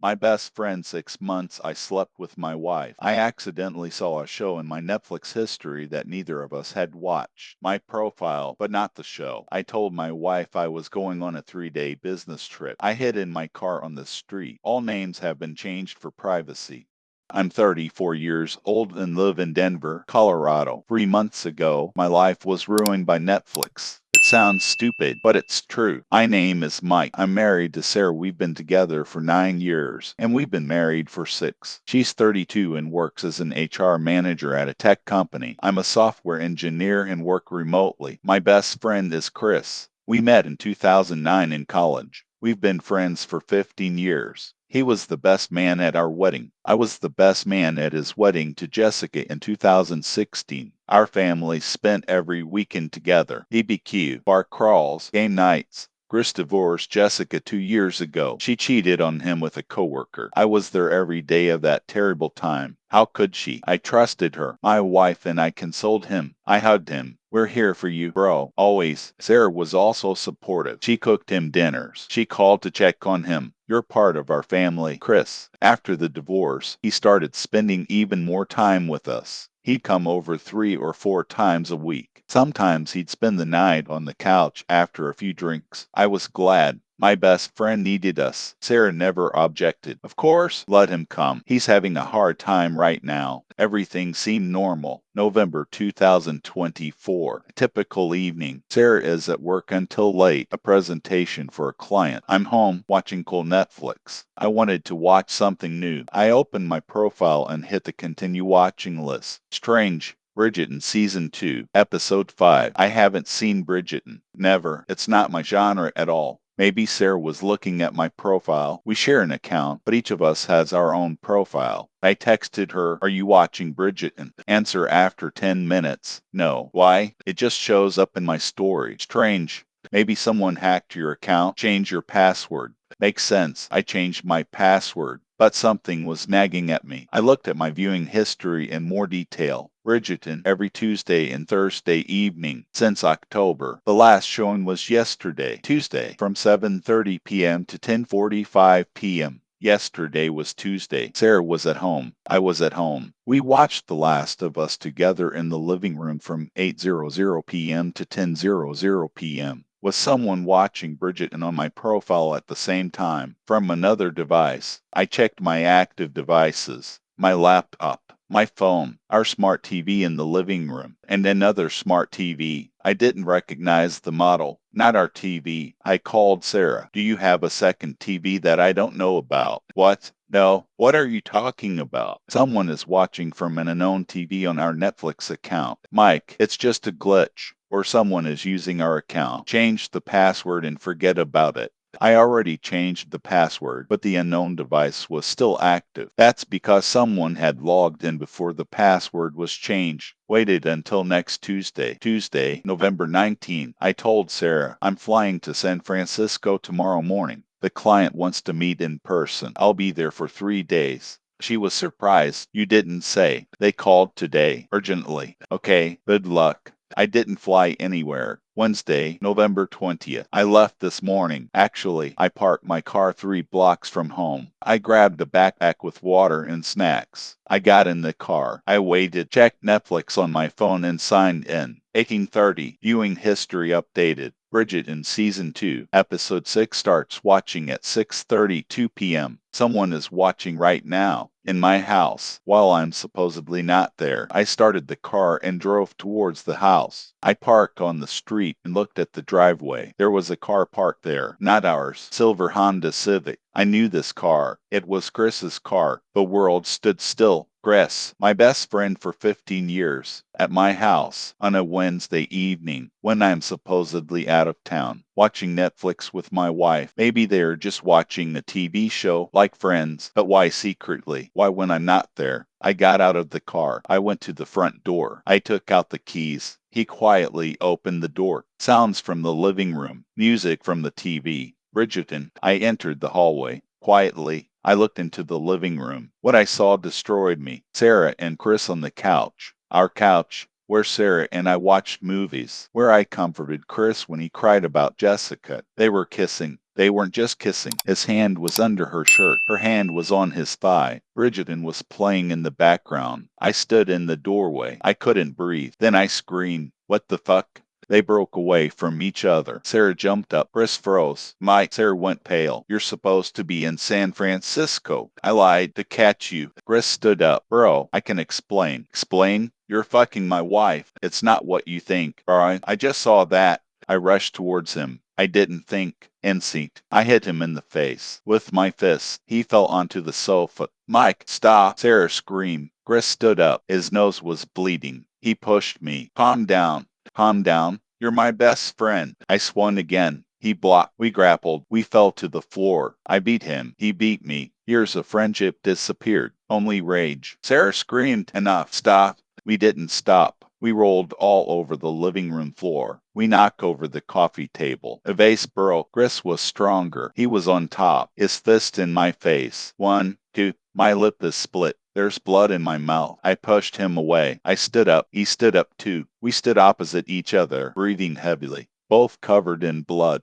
My best friend 6 months I slept with my wife. I accidentally saw a show in my Netflix history that neither of us had watched. My profile, but not the show. I told my wife I was going on a 3-day business trip. I hid in my car on the street. All names have been changed for privacy. I'm 34 years old and live in Denver, Colorado. 3 months ago, my life was ruined by Netflix. It sounds stupid, but it's true. My name is Mike. I'm married to Sarah. We've been together for 9 years, and we've been married for 6. She's 32 and works as an HR manager at a tech company. I'm a software engineer and work remotely. My best friend is Chris. We met in 2009 in college. We've been friends for 15 years. He was the best man at our wedding. I was the best man at his wedding to Jessica in 2016. Our families spent every weekend together. BBQ, bar crawls, game nights. Chris divorced Jessica 2 years ago. She cheated on him with a coworker. I was there every day of that terrible time. How could she? I trusted her. My wife and I consoled him. I hugged him. We're here for you, bro. Always. Sarah was also supportive. She cooked him dinners. She called to check on him. You're part of our family, Chris. After the divorce, he started spending even more time with us. He'd come over 3 or 4 times a week. Sometimes he'd spend the night on the couch after a few drinks. I was glad. My best friend needed us. Sarah never objected. Of course, let him come. He's having a hard time right now. Everything seemed normal. November 2024. A typical evening. Sarah is at work until late. A presentation for a client. I'm home watching cool Netflix. I wanted to watch something new. I opened my profile and hit the continue watching list. Strange. Bridgerton Season 2, Episode 5. I haven't seen Bridgerton. Never. It's not my genre at all. Maybe Sarah was looking at my profile. We share an account, but each of us has our own profile. I texted her, "Are you watching Bridgerton?" Answer after 10 minutes. No. Why? It just shows up in my story. Strange. Maybe someone hacked your account, changed your password. Makes sense. I changed my password, but something was nagging at me. I looked at my viewing history in more detail. Bridgerton every Tuesday and Thursday evening since October. The last showing was yesterday, Tuesday, from 7:30 p.m. to 10:45 p.m. Yesterday was Tuesday. Sarah was at home. I was at home. We watched The Last of Us together in the living room from 8:00 p.m. to 10:00 p.m. Was someone watching Bridgerton on my profile at the same time from another device? I checked my active devices, my laptop, my phone, our smart TV in the living room, and another smart TV. I didn't recognize the model, not our TV. I called Sarah. Do you have a second TV that I don't know about? What? No. What are you talking about? Someone is watching from an unknown TV on our Netflix account. Mike, it's just a glitch. Or someone is using our account. Change the password and forget about it. I already changed the password, but the unknown device was still active. That's because someone had logged in before the password was changed. Waited until next Tuesday, November 19. I told Sarah, I'm flying to San Francisco tomorrow morning. The client wants to meet in person. I'll be there for 3 days. She was surprised. You didn't say. They called today, urgently. Okay, good luck. I didn't fly anywhere. Wednesday, November 20th. I left this morning. Actually, I parked my car 3 blocks from home. I grabbed a backpack with water and snacks. I got in the car. I waited, checked Netflix on my phone and signed in. 18:30. Viewing history updated. Bridgerton Season 2, Episode 6 starts watching at 6:32 p.m. Someone is watching right now. In my house, while I'm supposedly not there. I started the car and drove towards the house. I parked on the street and looked at the driveway. There was a car parked there, not ours, silver Honda Civic. I knew this car. It was Chris's car. The world stood still. Chris, my best friend for 15 years, at my house on a Wednesday evening when I'm supposedly out of town, watching Netflix with my wife. Maybe they're just watching a TV show like Friends, but why secretly? Why when I'm not there? I got out of the car. I went to the front door. I took out the keys. He quietly opened the door. Sounds from the living room. Music from the TV. Bridgerton. I entered the hallway. Quietly, I looked into the living room. What I saw destroyed me. Sarah and Chris on the couch. Our couch, where Sarah and I watched movies. Where I comforted Chris when he cried about Jessica. They were kissing. They weren't just kissing. His hand was under her shirt. Her hand was on his thigh. Bridgerton was playing in the background. I stood in the doorway. I couldn't breathe. Then I screamed, "What the fuck?" They broke away from each other. Sarah jumped up. Chris froze. Sarah went pale. "You're supposed to be in San Francisco." I lied to catch you. Chris stood up. "Bro, I can explain." "Explain? You're fucking my wife. It's not what you think, bro. I just saw that." I rushed towards him. I didn't think. Instinct. I hit him in the face with my fist. He fell onto the sofa. "Mike, stop!" Sarah screamed. Chris stood up. His nose was bleeding. He pushed me. "Calm down. Calm down. You're my best friend." I swung again. He blocked. We grappled. We fell to the floor. I beat him. He beat me. Years of friendship disappeared. Only rage. Sarah screamed, "Enough. Stop." We didn't stop. We rolled all over the living room floor. We knocked over the coffee table. A vase broke. Chris was stronger. He was on top. His fist in my face. One, two. My lip is split. There's blood in my mouth. I pushed him away. I stood up. He stood up too. We stood opposite each other, breathing heavily, both covered in blood.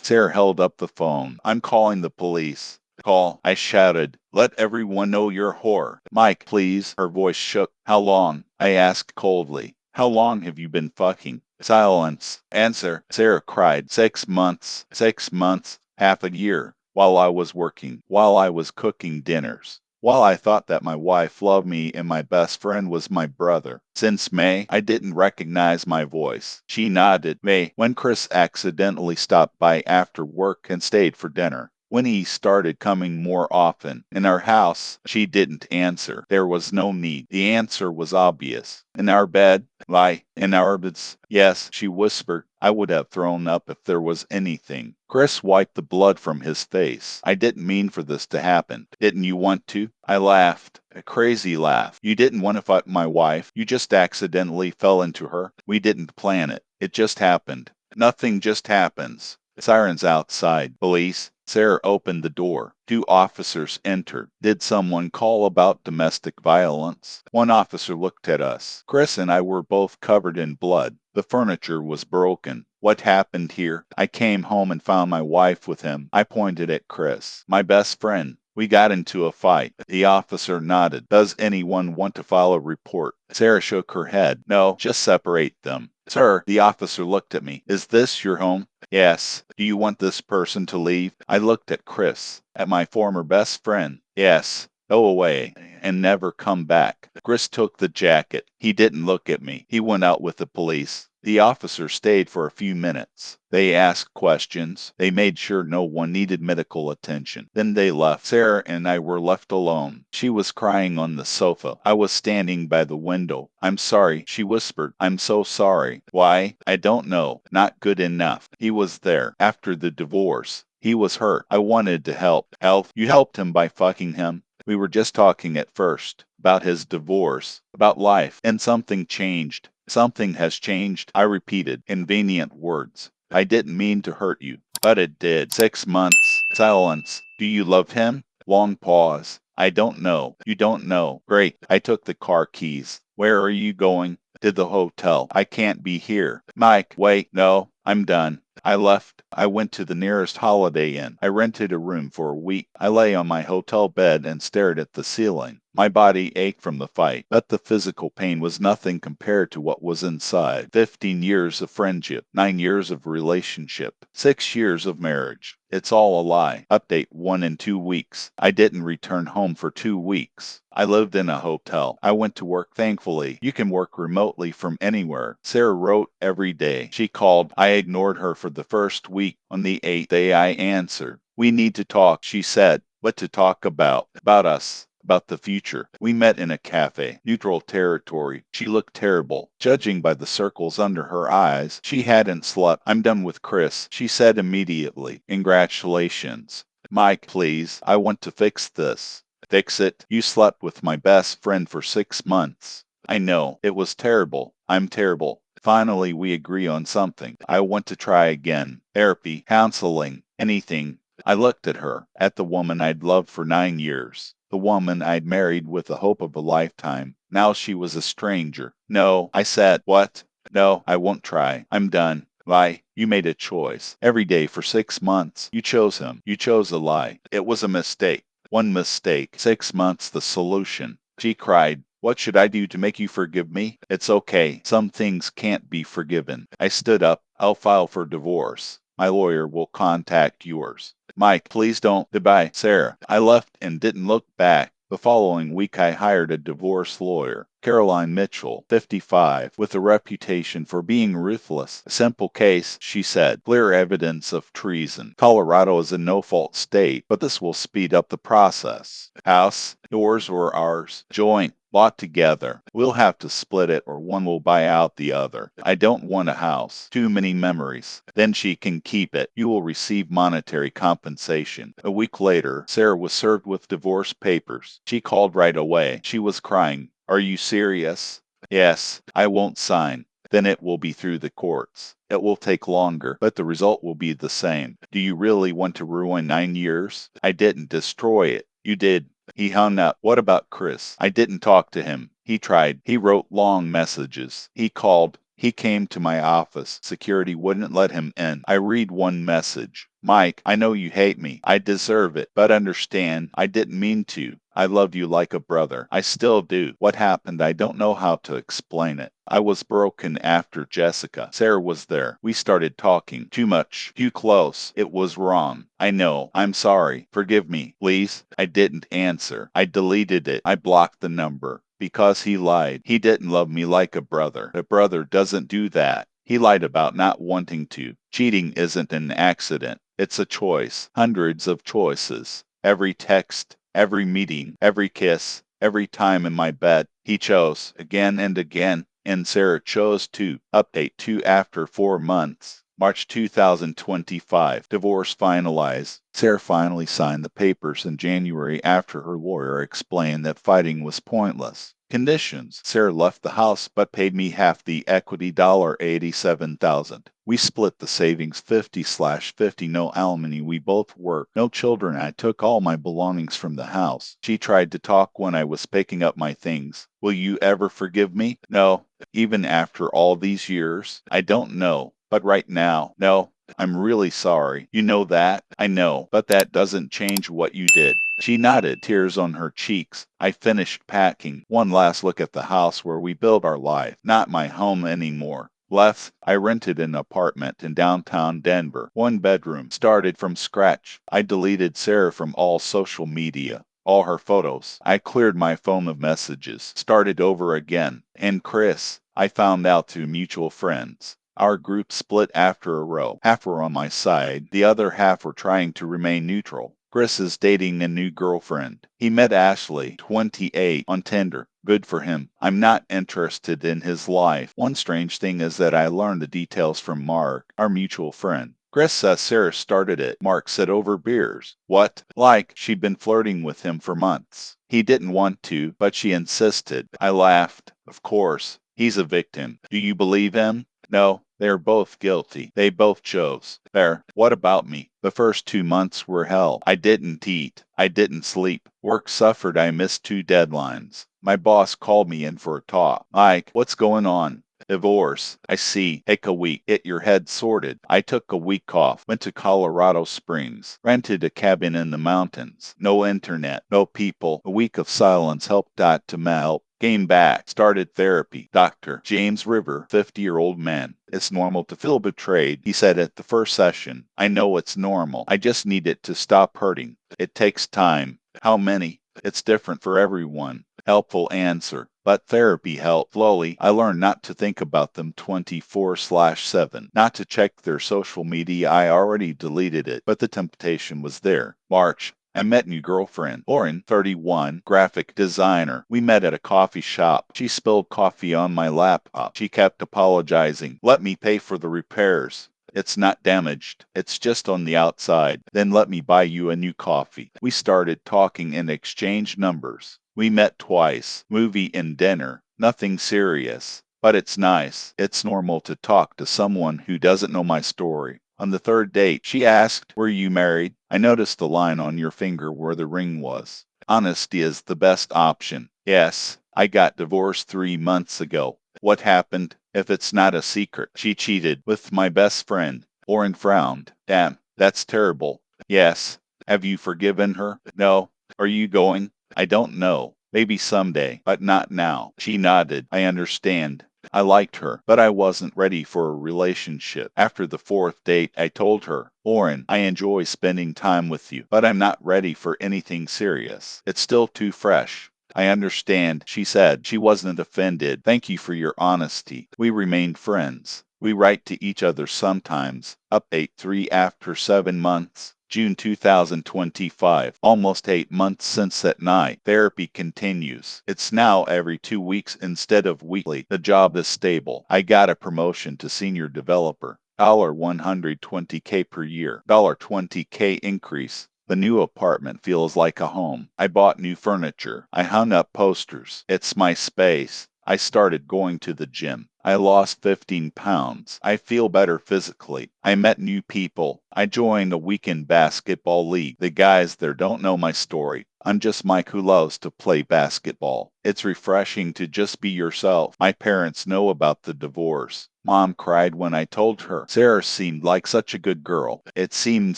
Sarah held up the phone. "I'm calling the police." "Call," I shouted. "Let everyone know your whore." "Mike, please." Her voice shook. "How long?" I asked coldly. "How long have you been fucking?" Silence. "Answer." Sarah cried. 6 months. 6 months. Half a year. While I was working. While I was cooking dinners. While I thought that my wife loved me and my best friend was my brother. Since May, I didn't recognize my voice. She nodded. May, when Chris accidentally stopped by after work and stayed for dinner. When he started coming more often. In our house, she didn't answer. There was no need. The answer was obvious. In our bed, lie, in our beds. Yes, she whispered. I would have thrown up if there was anything. Chris wiped the blood from his face. "I didn't mean for this to happen." "Didn't you want to?" I laughed. A crazy laugh. "You didn't want to fuck my wife. You just accidentally fell into her. We didn't plan it. It just happened. Nothing just happens." Sirens outside. Police. Sarah opened the door. 2 officers entered. "Did someone call about domestic violence?" One officer looked at us. Chris and I were both covered in blood. The furniture was broken. "What happened here?" "I came home and found my wife with him." I pointed at Chris. "My best friend. We got into a fight." The officer nodded. "Does anyone want to file a report?" Sarah shook her head. "No, just separate them." "Sir," the officer looked at me. "Is this your home?" "Yes." "Do you want this person to leave?" I looked at Chris. "At my former best friend." "Yes." "Go away and never come back." Chris took the jacket. He didn't look at me. He went out with the police. The officer stayed for a few minutes. They asked questions. They made sure no one needed medical attention. Then they left. Sarah and I were left alone. She was crying on the sofa. I was standing by the window. "I'm sorry," she whispered. "I'm so sorry." "Why?" "I don't know. Not good enough." He was there. After the divorce. He was hurt. I wanted to help. "Help? You helped him by fucking him?" "We were just talking at first. About his divorce. About life. And something changed." "Something has changed," I repeated, convenient words. "I didn't mean to hurt you." "But it did." 6 months. Silence. "Do you love him?" Long pause. "I don't know." "You don't know." "Great." I took the car keys. "Where are you going?" "To the hotel." "I can't be here." "Mike, wait." "No, I'm done." I left. I went to the nearest Holiday Inn. I rented a room for a week. I lay on my hotel bed and stared at the ceiling. My body ached from the fight, but the physical pain was nothing compared to what was inside. 15 years of friendship, 9 years of relationship, 6 years of marriage. It's all a lie. Update 1 in 2 weeks. I didn't return home for 2 weeks. I lived in a hotel. I went to work. Thankfully, you can work remotely from anywhere. Sarah wrote every day. She called. I ignored her for the first week. On the 8th day, I answered. "We need to talk," she said. "What to talk about?" "About us. About the future." We met in a cafe. Neutral territory. She looked terrible. Judging by the circles under her eyes, she hadn't slept. "I'm done with Chris," she said immediately. "Congratulations." "Mike, please. I want to fix this." "Fix it? You slept with my best friend for 6 months." "I know. It was terrible. I'm terrible." "Finally, we agree on something. I want to try again. Therapy, counseling, anything." I looked at her, at the woman I'd loved for 9 years, the woman I'd married with the hope of a lifetime. Now she was a stranger. "No," I said. "What?" "No, I won't try. I'm done." Lie. You made a choice. Every day for 6 months. You chose him. You chose a lie. It was a mistake. One mistake. 6 months the solution. She cried. What should I do to make you forgive me? It's okay. Some things can't be forgiven. I stood up. I'll file for divorce. My lawyer will contact yours. Mike, please don't. Goodbye, Sarah. I left and didn't look back. The following week I hired a divorce lawyer, Caroline Mitchell, 55, with a reputation for being ruthless. A simple case, she said, clear evidence of treason. Colorado is a no-fault state, but this will speed up the process. House, yours or ours? Joint. Bought together. We'll have to split it or one will buy out the other. I don't want a house. Too many memories. Then she can keep it. You will receive monetary compensation. A week later, Sarah was served with divorce papers. She called right away. She was crying. Are you serious? Yes, I won't sign. Then it will be through the courts. It will take longer, but the result will be the same. Do you really want to ruin 9 years? I didn't destroy it. You did. He hung up. What about Chris? I didn't talk to him. He tried. He wrote long messages. He called. He came to my office. Security wouldn't let him in. I read one message. Mike, I know you hate me. I deserve it. But understand, I didn't mean to. I loved you like a brother. I still do. What happened? I don't know how to explain it. I was broken after Jessica. Sarah was there. We started talking. Too much. Too close. It was wrong. I know. I'm sorry. Forgive me, please. I didn't answer. I deleted it. I blocked the number. Because he lied. He didn't love me like a brother. A brother doesn't do that. He lied about not wanting to. Cheating isn't an accident. It's a choice. Hundreds of choices. Every text, every meeting, every kiss, every time in my bed. He chose again and again, and Sarah chose to. Update 2 after 4 months. March 2025. Divorce finalized. Sarah finally signed the papers in January after her lawyer explained that fighting was pointless. Conditions. Sarah left the house but paid me half the equity $87,000. We split the savings 50/50, no alimony. We both worked. No children. I took all my belongings from the house. She tried to talk when I was picking up my things. Will you ever forgive me? No. Even after all these years? I don't know. But right now, no. I'm really sorry. You know that? I know. But that doesn't change what you did. She nodded, tears on her cheeks. I finished packing. One last look at the house where we built our life. Not my home anymore. Left, I rented an apartment in downtown Denver. 1 bedroom. Started from scratch. I deleted Sarah from all social media. All her photos. I cleared my phone of messages. Started over again. And Chris, I found out through mutual friends. Our group split after a row. Half were on my side, the other half were trying to remain neutral. Chris is dating a new girlfriend. He met Ashley, 28, on Tinder. Good for him. I'm not interested in his life. One strange thing is that I learned the details from Mark, our mutual friend. Chris says Sarah started it. Mark said over beers. What? Like she'd been flirting with him for months. He didn't want to, but she insisted. I laughed. Of course. He's a victim. Do you believe him? No, they're both guilty. They both chose. There. What about me? The first 2 months were hell. I didn't eat. I didn't sleep. Work suffered. I missed 2 deadlines. My boss called me in for a talk. Mike, what's going on? Divorce. I see. Take a week. Get your head sorted. I took a week off. Went to Colorado Springs. Rented a cabin in the mountains. No internet. No people. A week of silence helped that to melt. Came back, started therapy. Dr. James River, 50-year-old man. It's normal to feel betrayed, he said at the first session. I know it's normal. I just need it to stop hurting. It takes time. How many? It's different for everyone. Helpful answer. But therapy helped. Slowly, I learned not to think about them 24/7. Not to check their social media. I already deleted it, but the temptation was there. March. I met new girlfriend, Lauren, 31, graphic designer. We met at a coffee shop. She spilled coffee on my laptop. She kept apologizing. Let me pay for the repairs. It's not damaged. It's just on the outside. Then let me buy you a new coffee. We started talking and exchanged numbers. We met twice. Movie and dinner. Nothing serious. But it's nice. It's normal to talk to someone who doesn't know my story. On the third date, she asked, were you married? I noticed the line on your finger where the ring was. Honesty is the best option. Yes, I got divorced 3 months ago. What happened? if it's not a secret. She cheated with my best friend. Lauren frowned. Damn, that's terrible. Yes. Have you forgiven her? No. Are you going? I don't know. Maybe someday, but not now. She nodded. I understand. I liked her, but I wasn't ready for a relationship. After the fourth date, I told her, Lauren, I enjoy spending time with you, but I'm not ready for anything serious. It's still too fresh. I understand, she said. She wasn't offended. Thank you for your honesty. We remained friends. We write to each other sometimes. Update 3 after 7 months. June 2025. Almost 8 months since that night. Therapy continues. It's now every 2 weeks instead of weekly. The job is stable. I got a promotion to senior developer. $120K per year. $20K increase. The new apartment feels like a home. I bought new furniture. I hung up posters. It's my space. I started going to the gym. I lost 15 pounds. I feel better physically. I met new people. I joined a weekend basketball league. The guys there don't know my story. I'm just Mike who loves to play basketball. It's refreshing to just be yourself. My parents know about the divorce. Mom cried when I told her. Sarah seemed like such a good girl. It seemed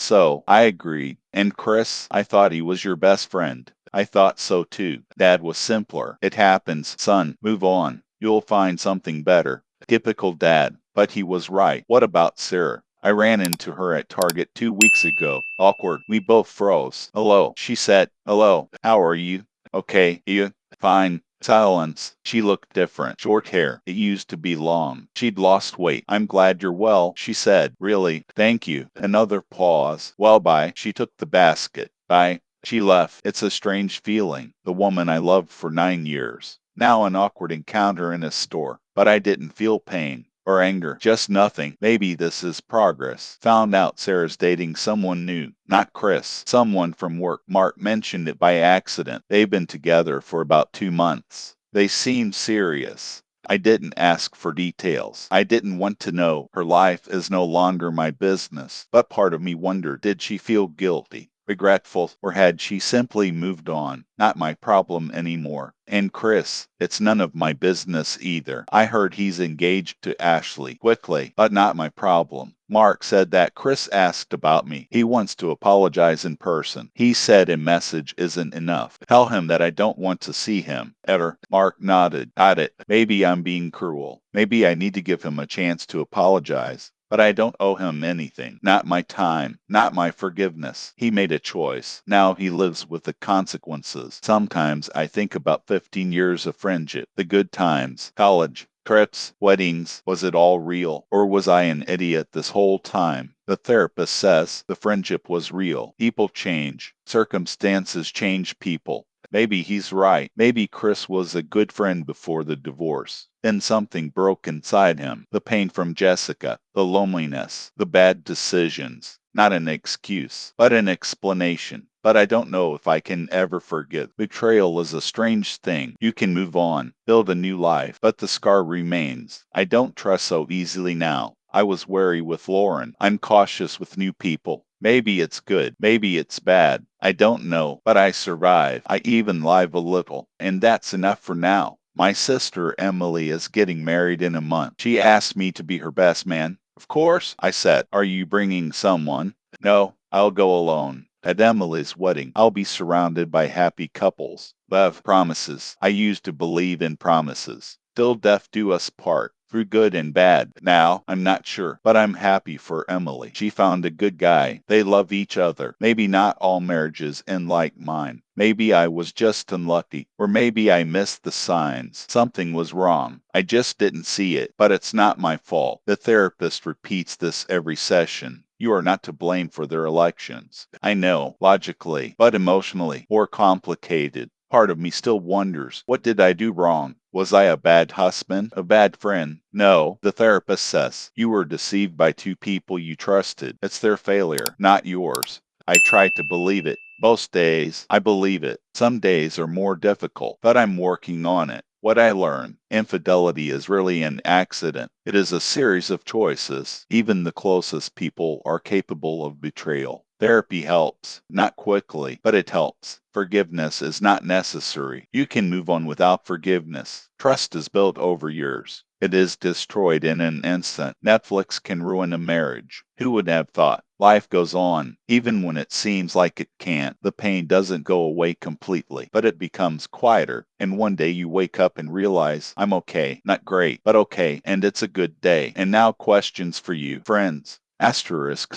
so. I agreed. And Chris, I thought he was your best friend. I thought so too. Dad was simpler. It happens, son. Move on. You'll find something better. Typical dad. But he was right. What about Sarah? I ran into her at Target 2 weeks ago. Awkward. We both froze. Hello, she said. Hello. How are you? Okay. You? Fine. Silence. She looked different. Short hair. It used to be long. She'd lost weight. I'm glad you're well, she said. Really? Thank you. Another pause. Well, bye. She took the basket. Bye. She left. It's a strange feeling. The woman I loved for 9 years. Now an awkward encounter in a store. But I didn't feel pain or anger. Just nothing. Maybe this is progress. Found out Sarah's dating someone new. Not Chris. Someone from work. Mark mentioned it by accident. They've been together for about 2 months. They seemed serious. I didn't ask for details. I didn't want to know. Her life is no longer my business. But part of me wondered, did she feel guilty? Regretful, or had she simply moved on? Not my problem anymore. And Chris, it's none of my business either. I heard he's engaged to Ashley. Quickly, but not my problem. Mark said that Chris asked about me. He wants to apologize in person. He said a message isn't enough. Tell him that I don't want to see him. Ever. Mark nodded. Got it. Maybe I'm being cruel. Maybe I need to give him a chance to apologize. But I don't owe him anything. Not my time. Not my forgiveness. He made a choice. Now he lives with the consequences. Sometimes I think about 15 years of friendship. The good times. College. Trips. Weddings. Was it all real? Or was I an idiot this whole time? The therapist says the friendship was real. People change. Circumstances change people. Maybe he's right. Maybe Chris was a good friend before the divorce. Then something broke inside him. The pain from Jessica, the loneliness, the bad decisions. Not an excuse, but an explanation. But I don't know if I can ever forgive. Betrayal is a strange thing. You can move on, build a new life, but the scar remains. I don't trust so easily now. I was wary with Lauren. I'm cautious with new people. Maybe it's good. Maybe it's bad. I don't know, but I survive. I even live a little, and that's enough for now. My sister Emily is getting married in a month. She asked me to be her best man. Of course, I said. Are you bringing someone? No, I'll go alone. At Emily's wedding, I'll be surrounded by happy couples. Love promises. I used to believe in promises. Till death do us part. Through good and bad. Now, I'm not sure, but I'm happy for Emily. She found a good guy. They love each other. Maybe not all marriages end like mine. Maybe I was just unlucky, or maybe I missed the signs. Something was wrong. I just didn't see it, but it's not my fault. The therapist repeats this every session. You are not to blame for their elections. I know, logically, but emotionally, more complicated. Part of me still wonders, what did I do wrong? Was I a bad husband? A bad friend? No, the therapist says. You were deceived by two people you trusted. It's their failure, not yours. I try to believe it. Most days, I believe it. Some days are more difficult, but I'm working on it. What I learned, infidelity is really an accident. It is a series of choices. Even the closest people are capable of betrayal. Therapy helps, not quickly, but it helps. Forgiveness is not necessary. You can move on without forgiveness. Trust is built over years. It is destroyed in an instant. Netflix can ruin a marriage. Who would have thought? Life goes on. Even when it seems like it can't, the pain doesn't go away completely, but it becomes quieter. And one day you wake up and realize, I'm okay. Not great, but okay. And it's a good day. And now questions for you, friends. Asterisk,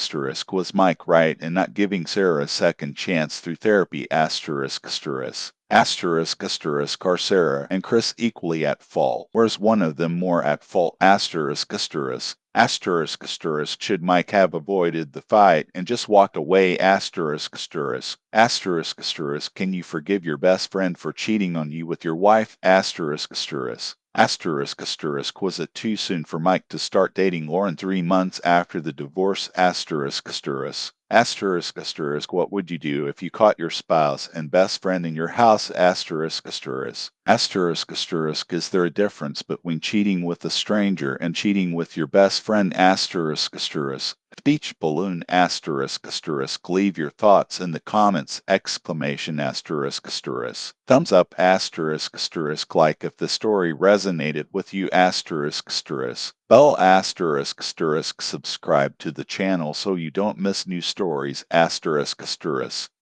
was Mike right in not giving Sarah a second chance through therapy? Are Sarah and Chris equally at fault? Or is one of them more at fault? Should Mike have avoided the fight and just walked away? Can you forgive your best friend for cheating on you with your wife? Was it too soon for Mike to start dating Lauren 3 months after the divorce? What would you do if you caught your spouse and best friend in your house? Is there a difference between cheating with a stranger and cheating with your best friend? Speech balloon leave your thoughts in the comments thumbs up like if the story resonated with you bell subscribe to the channel so you don't miss new stories